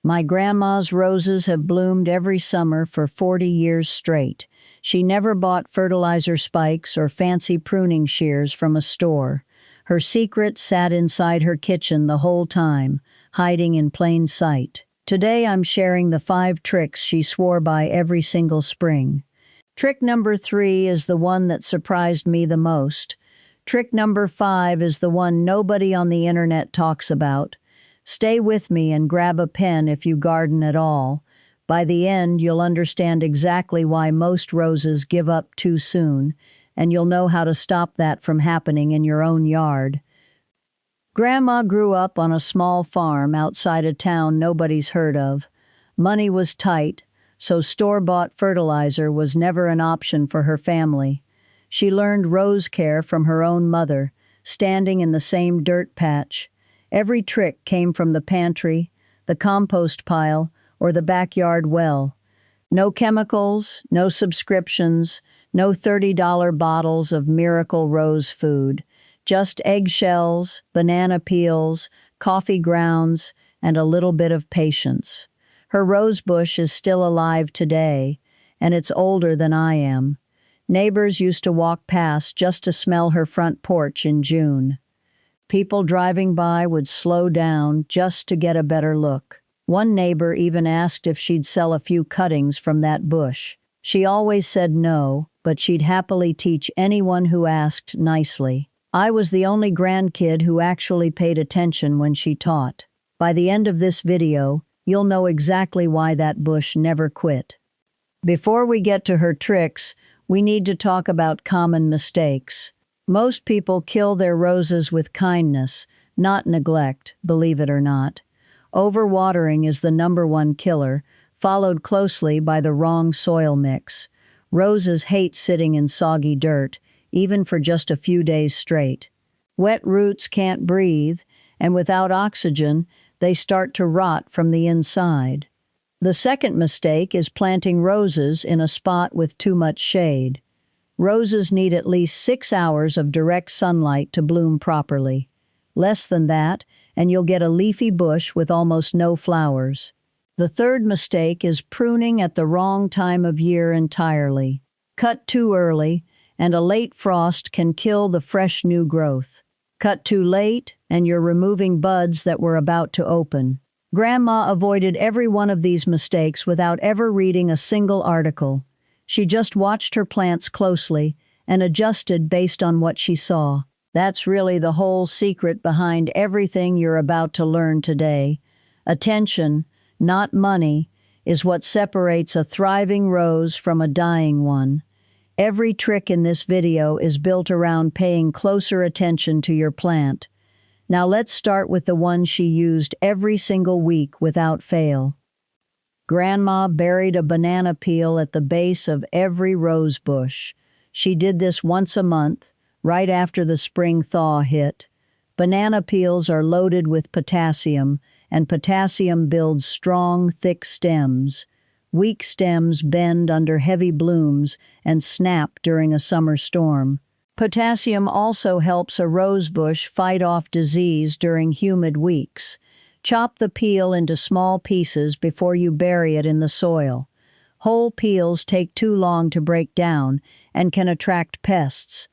My grandma's roses have bloomed every summer for 40 years straight. She never bought fertilizer spikes or fancy pruning shears from a store. Her secret sat inside her kitchen the whole time, hiding in plain sight. Today I'm sharing the 5 tricks she swore by every single spring. Trick number 3 is the one that surprised me the most. Trick number 5 is the one nobody on the internet talks about. Stay with me and grab a pen if you garden at all. By the end, you'll understand exactly why most roses give up too soon, and you'll know how to stop that from happening in your own yard. Grandma grew up on a small farm outside a town nobody's heard of. Money was tight, so store-bought fertilizer was never an option for her family. She learned rose care from her own mother, standing in the same dirt patch. Every trick came from the pantry, the compost pile, or the backyard well. No chemicals, no subscriptions, no $30 bottles of miracle rose food. Just eggshells, banana peels, coffee grounds, and a little bit of patience. Her rose bush is still alive today, and it's older than I am. Neighbors used to walk past just to smell her front porch in June. People driving by would slow down just to get a better look. One neighbor even asked if she'd sell a few cuttings from that bush. She always said no, but she'd happily teach anyone who asked nicely. I was the only grandkid who actually paid attention when she taught. By the end of this video, you'll know exactly why that bush never quit. Before we get to her tricks, we need to talk about common mistakes. Most people kill their roses with kindness, not neglect, believe it or not. Overwatering is the #1 killer, followed closely by the wrong soil mix. Roses hate sitting in soggy dirt, even for just a few days straight. Wet roots can't breathe, and without oxygen, they start to rot from the inside. The second mistake is planting roses in a spot with too much shade. Roses need at least 6 hours of direct sunlight to bloom properly. Less than that, and you'll get a leafy bush with almost no flowers. The third mistake is pruning at the wrong time of year entirely. Cut too early, and a late frost can kill the fresh new growth. Cut too late, and you're removing buds that were about to open. Grandma avoided every one of these mistakes without ever reading a single article. She just watched her plants closely and adjusted based on what she saw. That's really the whole secret behind everything you're about to learn today. Attention, not money, is what separates a thriving rose from a dying one. Every trick in this video is built around paying closer attention to your plant. Now let's start with the one she used every single week without fail. Grandma buried a banana peel at the base of every rose bush. She did this once a month, right after the spring thaw hit. Banana peels are loaded with potassium, and potassium builds strong, thick stems. Weak stems bend under heavy blooms and snap during a summer storm. Potassium also helps a rose bush fight off disease during humid weeks. Chop the peel into small pieces before you bury it in the soil. Whole peels take too long to break down and can attract pests.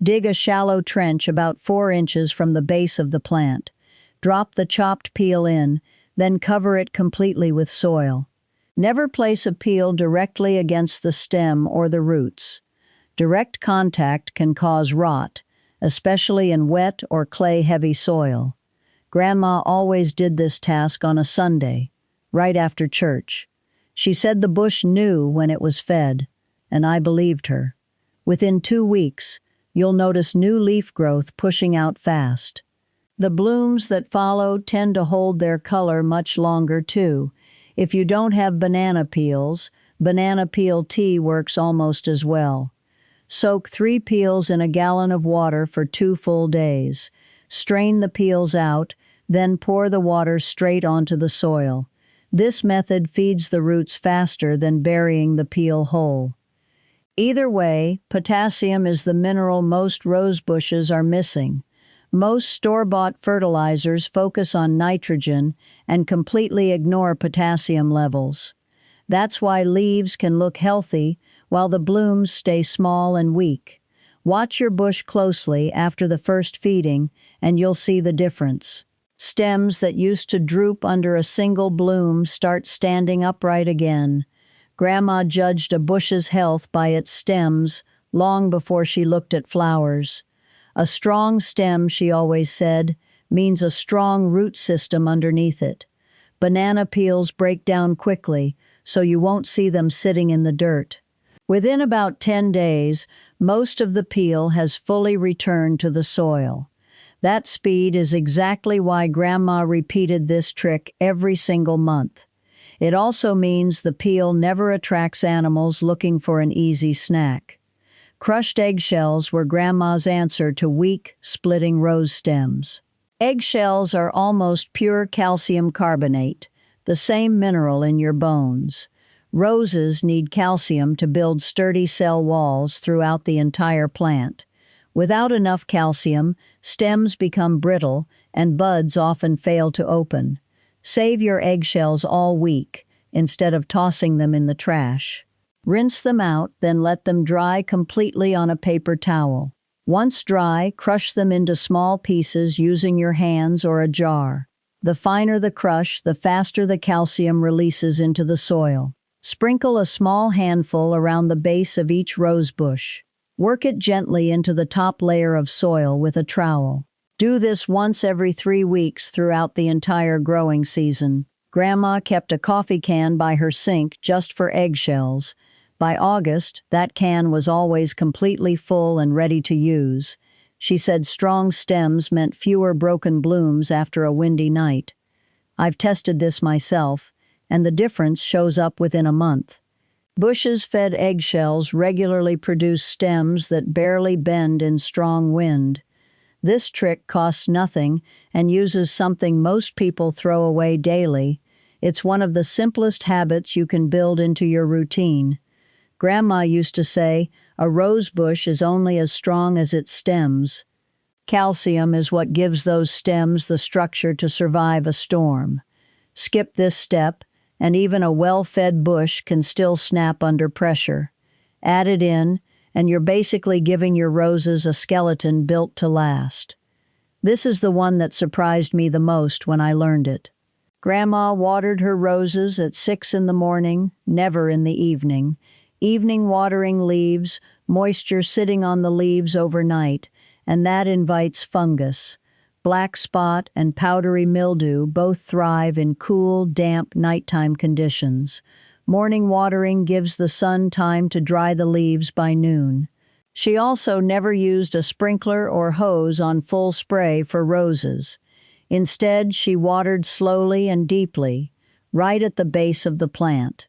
Dig a shallow trench about 4 inches from the base of the plant. Drop the chopped peel in, then cover it completely with soil. Never place a peel directly against the stem or the roots. Direct contact can cause rot, especially in wet or clay-heavy soil. Grandma always did this task on a Sunday, right after church. She said the bush knew when it was fed, and I believed her. Within 2 weeks, you'll notice new leaf growth pushing out fast. The blooms that follow tend to hold their color much longer too. If you don't have banana peels, banana peel tea works almost as well. Soak 3 peels in a gallon of water for 2 full days. Strain the peels out, then pour the water straight onto the soil. This method feeds the roots faster than burying the peel whole. Either way, potassium is the mineral most rose bushes are missing. Most store-bought fertilizers focus on nitrogen and completely ignore potassium levels. That's why leaves can look healthy while the blooms stay small and weak. Watch your bush closely after the first feeding and you'll see the difference. Stems that used to droop under a single bloom start standing upright again. Grandma judged a bush's health by its stems long before she looked at flowers. A strong stem, she always said, means a strong root system underneath it. Banana peels break down quickly, so you won't see them sitting in the dirt. Within about 10 days, most of the peel has fully returned to the soil. That speed is exactly why Grandma repeated this trick every single month. It also means the peel never attracts animals looking for an easy snack. Crushed eggshells were Grandma's answer to weak, splitting rose stems. Eggshells are almost pure calcium carbonate, the same mineral in your bones. Roses need calcium to build sturdy cell walls throughout the entire plant. Without enough calcium, stems become brittle and buds often fail to open. Save your eggshells all week instead of tossing them in the trash. Rinse them out, then let them dry completely on a paper towel. Once dry, crush them into small pieces using your hands or a jar. The finer the crush, the faster the calcium releases into the soil. Sprinkle a small handful around the base of each rose bush. Work it gently into the top layer of soil with a trowel. Do this once every 3 weeks throughout the entire growing season. Grandma kept a coffee can by her sink just for eggshells. By August, that can was always completely full and ready to use. She said strong stems meant fewer broken blooms after a windy night. I've tested this myself, and the difference shows up within a month. Bushes fed eggshells regularly produce stems that barely bend in strong wind. This trick costs nothing and uses something most people throw away daily. It's one of the simplest habits you can build into your routine. Grandma used to say, a rose bush is only as strong as its stems. Calcium is what gives those stems the structure to survive a storm. Skip this step, and even a well-fed bush can still snap under pressure. Add it in, and you're basically giving your roses a skeleton built to last. This is the one that surprised me the most when I learned it. Grandma watered her roses at 6 in the morning, never in the evening. Evening watering leaves, moisture sitting on the leaves overnight, and that invites fungus. Black spot and powdery mildew both thrive in cool, damp nighttime conditions. Morning watering gives the sun time to dry the leaves by noon. She also never used a sprinkler or hose on full spray for roses. Instead, she watered slowly and deeply, right at the base of the plant.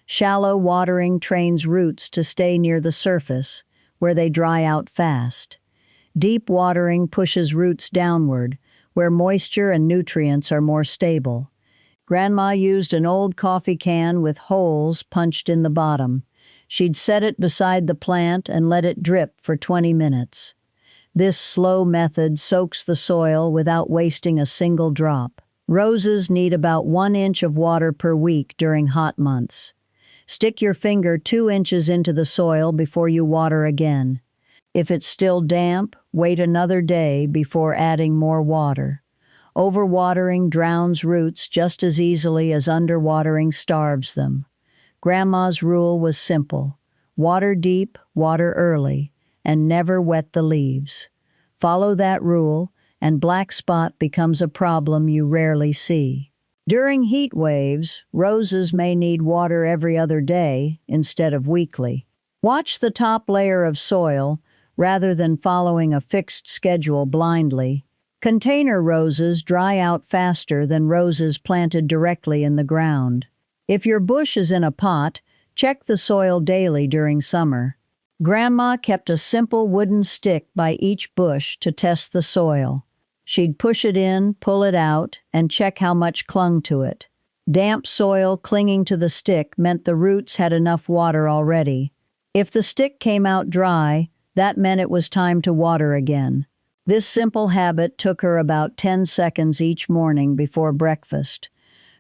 Shallow watering trains roots to stay near the surface, where they dry out fast. Deep watering pushes roots downward, where moisture and nutrients are more stable. Grandma used an old coffee can with holes punched in the bottom. She'd set it beside the plant and let it drip for 20 minutes. This slow method soaks the soil without wasting a single drop. Roses need about 1 inch of water per week during hot months. Stick your finger 2 inches into the soil before you water again. If it's still damp, wait another day before adding more water. Overwatering drowns roots just as easily as underwatering starves them. Grandma's rule was simple: water deep, water early, and never wet the leaves. Follow that rule, and black spot becomes a problem you rarely see. During heat waves, roses may need water every other day instead of weekly. Watch the top layer of soil rather than following a fixed schedule blindly. Container roses dry out faster than roses planted directly in the ground. If your bush is in a pot, check the soil daily during summer. Grandma kept a simple wooden stick by each bush to test the soil. She'd push it in, pull it out, and check how much clung to it. Damp soil clinging to the stick meant the roots had enough water already. If the stick came out dry, that meant it was time to water again. This simple habit took her about 10 seconds each morning before breakfast.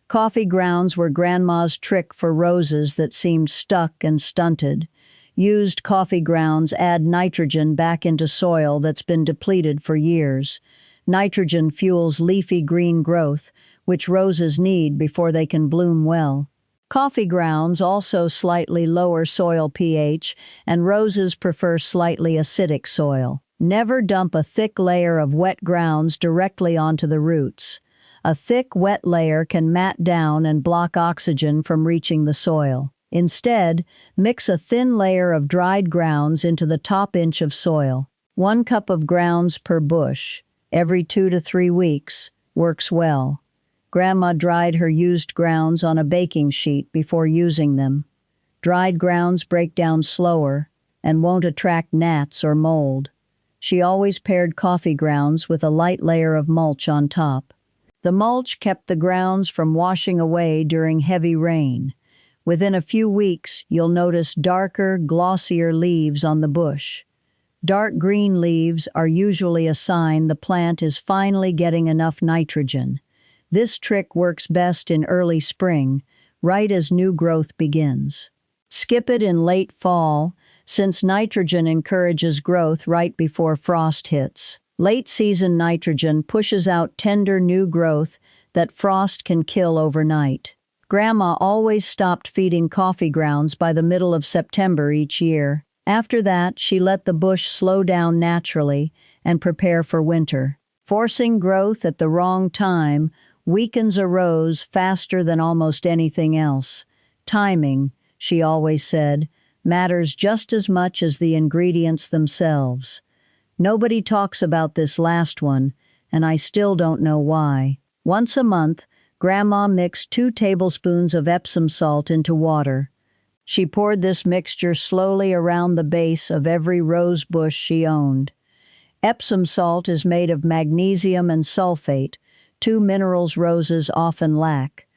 Coffee grounds were Grandma's trick for roses that seemed stuck and stunted. Used coffee grounds add nitrogen back into soil that's been depleted for years. Nitrogen fuels leafy green growth, which roses need before they can bloom well. Coffee grounds also slightly lower soil pH, and roses prefer slightly acidic soil. Never dump a thick layer of wet grounds directly onto the roots. A thick, wet layer can mat down and block oxygen from reaching the soil. Instead, mix a thin layer of dried grounds into the top inch of soil. 1 cup of grounds per bush, every 2 to 3 weeks, works well. Grandma dried her used grounds on a baking sheet before using them. Dried grounds break down slower and won't attract gnats or mold. She always paired coffee grounds with a light layer of mulch on top. The mulch kept the grounds from washing away during heavy rain. Within a few weeks, you'll notice darker, glossier leaves on the bush. Dark green leaves are usually a sign the plant is finally getting enough nitrogen. This trick works best in early spring, right as new growth begins. Skip it in late fall, since nitrogen encourages growth right before frost hits. Late-season nitrogen pushes out tender new growth that frost can kill overnight. Grandma always stopped feeding coffee grounds by the middle of September each year. After that, she let the bush slow down naturally and prepare for winter. Forcing growth at the wrong time weakens a rose faster than almost anything else. Timing, she always said, matters just as much as the ingredients themselves. Nobody talks about this last one, and I still don't know why. Once a month, Grandma mixed 2 tablespoons of Epsom salt into water. She poured this mixture slowly around the base of every rose bush she owned. Epsom salt is made of magnesium and sulfate, 2 minerals roses often lack.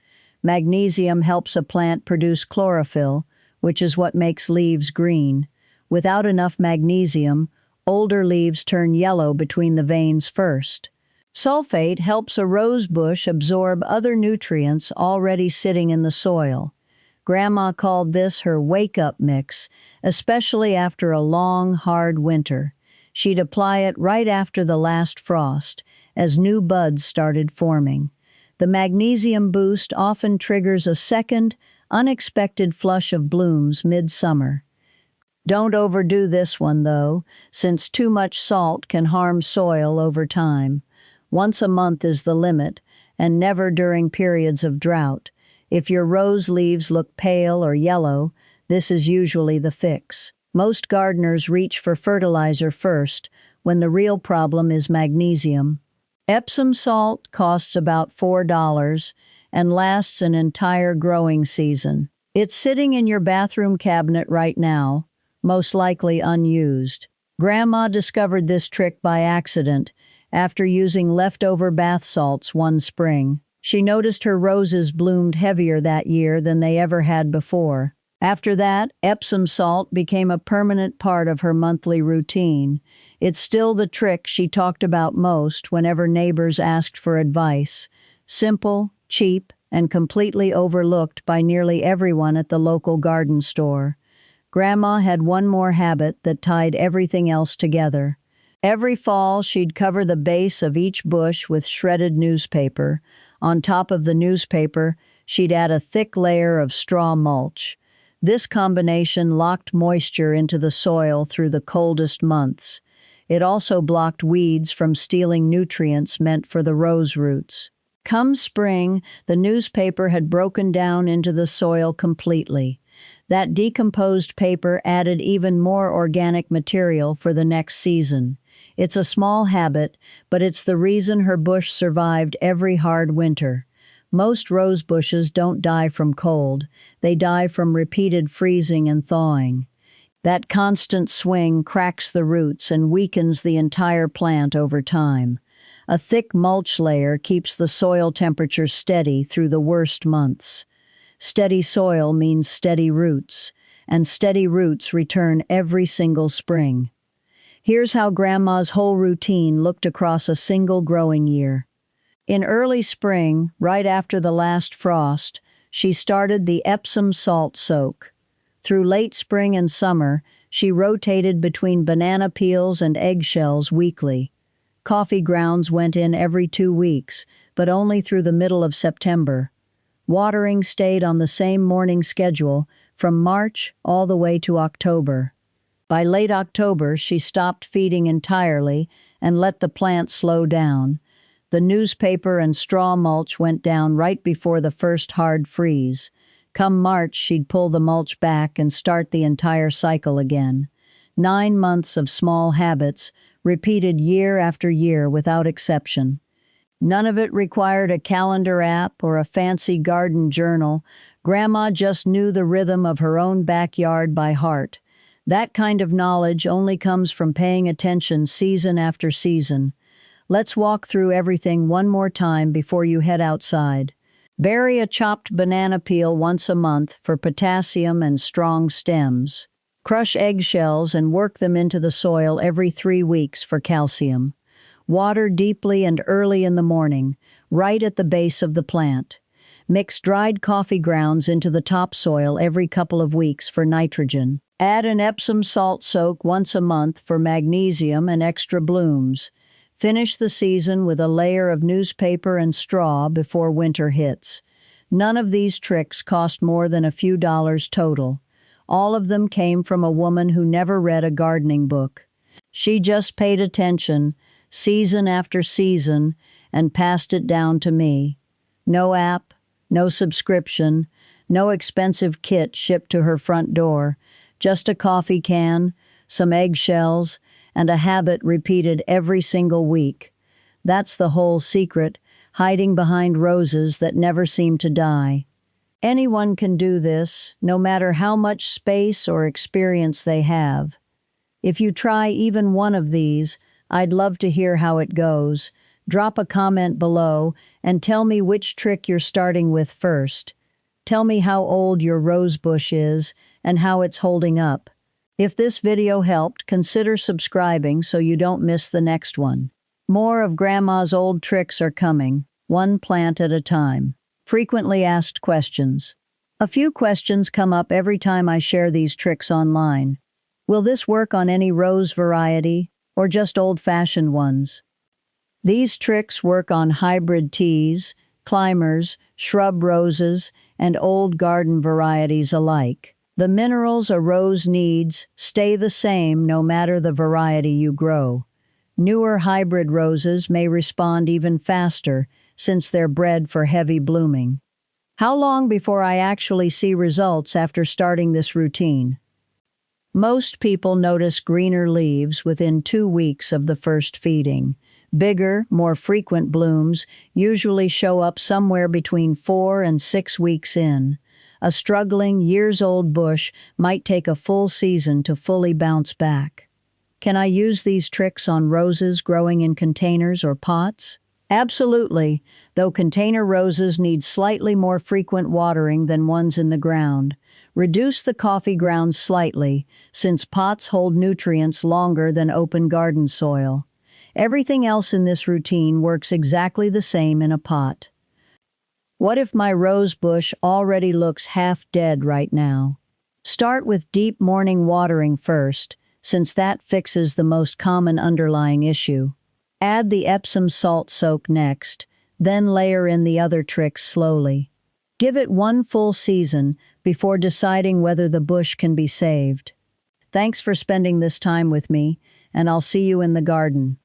Magnesium helps a plant produce chlorophyll, which is what makes leaves green. Without enough magnesium, older leaves turn yellow between the veins first. Sulfate helps a rose bush absorb other nutrients already sitting in the soil. Grandma called this her wake-up mix, especially after a long, hard winter. She'd apply it right after the last frost, as new buds started forming. The magnesium boost often triggers a second, unexpected flush of blooms mid-summer. Don't overdo this one, though, since too much salt can harm soil over time. Once a month is the limit, and never during periods of drought. If your rose leaves look pale or yellow, this is usually the fix. Most gardeners reach for fertilizer first, when the real problem is magnesium. Epsom salt costs about $4 and lasts an entire growing season. It's sitting in your bathroom cabinet right now, most likely unused. Grandma discovered this trick by accident after using leftover bath salts one spring. She noticed her roses bloomed heavier that year than they ever had before. After that, Epsom salt became a permanent part of her monthly routine. It's still the trick she talked about most whenever neighbors asked for advice. Simple, cheap, and completely overlooked by nearly everyone at the local garden store. Grandma had one more habit that tied everything else together. Every fall, she'd cover the base of each bush with shredded newspaper. On top of the newspaper, she'd add a thick layer of straw mulch. This combination locked moisture into the soil through the coldest months. It also blocked weeds from stealing nutrients meant for the rose roots. Come spring, the newspaper had broken down into the soil completely. That decomposed paper added even more organic material for the next season. It's a small habit, but it's the reason her bush survived every hard winter. Most rose bushes don't die from cold. They die from repeated freezing and thawing. That constant swing cracks the roots and weakens the entire plant over time. A thick mulch layer keeps the soil temperature steady through the worst months. Steady soil means steady roots, and steady roots return every single spring. Here's how Grandma's whole routine looked across a single growing year. In early spring, right after the last frost, she started the Epsom salt soak. Through late spring and summer, she rotated between banana peels and eggshells weekly. Coffee grounds went in every 2 weeks, but only through the middle of September. Watering stayed on the same morning schedule from March all the way to October. By late October, she stopped feeding entirely and let the plant slow down. The newspaper and straw mulch went down right before the first hard freeze. Come March, she'd pull the mulch back and start the entire cycle again. 9 months of small habits, repeated year after year without exception. None of it required a calendar app or a fancy garden journal. Grandma just knew the rhythm of her own backyard by heart. That kind of knowledge only comes from paying attention season after season. Let's walk through everything one more time before you head outside. Bury a chopped banana peel once a month for potassium and strong stems. Crush eggshells and work them into the soil every 3 weeks for calcium. Water deeply and early in the morning, right at the base of the plant. Mix dried coffee grounds into the topsoil every couple of weeks for nitrogen. Add an Epsom salt soak once a month for magnesium and extra blooms. Finish the season with a layer of newspaper and straw before winter hits. None of these tricks cost more than a few dollars total. All of them came from a woman who never read a gardening book. She just paid attention, season after season, and passed it down to me. No app, no subscription, no expensive kit shipped to her front door, just a coffee can, some eggshells, and a habit repeated every single week. That's the whole secret, hiding behind roses that never seem to die. Anyone can do this, no matter how much space or experience they have. If you try even one of these, I'd love to hear how it goes. Drop a comment below and tell me which trick you're starting with first. Tell me how old your rose bush is and how it's holding up. If this video helped, consider subscribing so you don't miss the next one. More of Grandma's old tricks are coming, one plant at a time. Frequently asked questions. A few questions come up every time I share these tricks online. Will this work on any rose variety, or just old-fashioned ones? These tricks work on hybrid teas, climbers, shrub roses, and old garden varieties alike. The minerals a rose needs stay the same no matter the variety you grow. Newer hybrid roses may respond even faster since they're bred for heavy blooming. How long before I actually see results after starting this routine? Most people notice greener leaves within 2 weeks of the first feeding. Bigger, more frequent blooms usually show up somewhere between 4 and 6 weeks in. A struggling, years-old bush might take a full season to fully bounce back. Can I use these tricks on roses growing in containers or pots? Absolutely, though container roses need slightly more frequent watering than ones in the ground. Reduce the coffee grounds slightly, since pots hold nutrients longer than open garden soil. Everything else in this routine works exactly the same in a pot. What if my rose bush already looks half dead right now? Start with deep morning watering first, since that fixes the most common underlying issue. Add the Epsom salt soak next, then layer in the other tricks slowly. Give it one full season before deciding whether the bush can be saved. Thanks for spending this time with me, and I'll see you in the garden.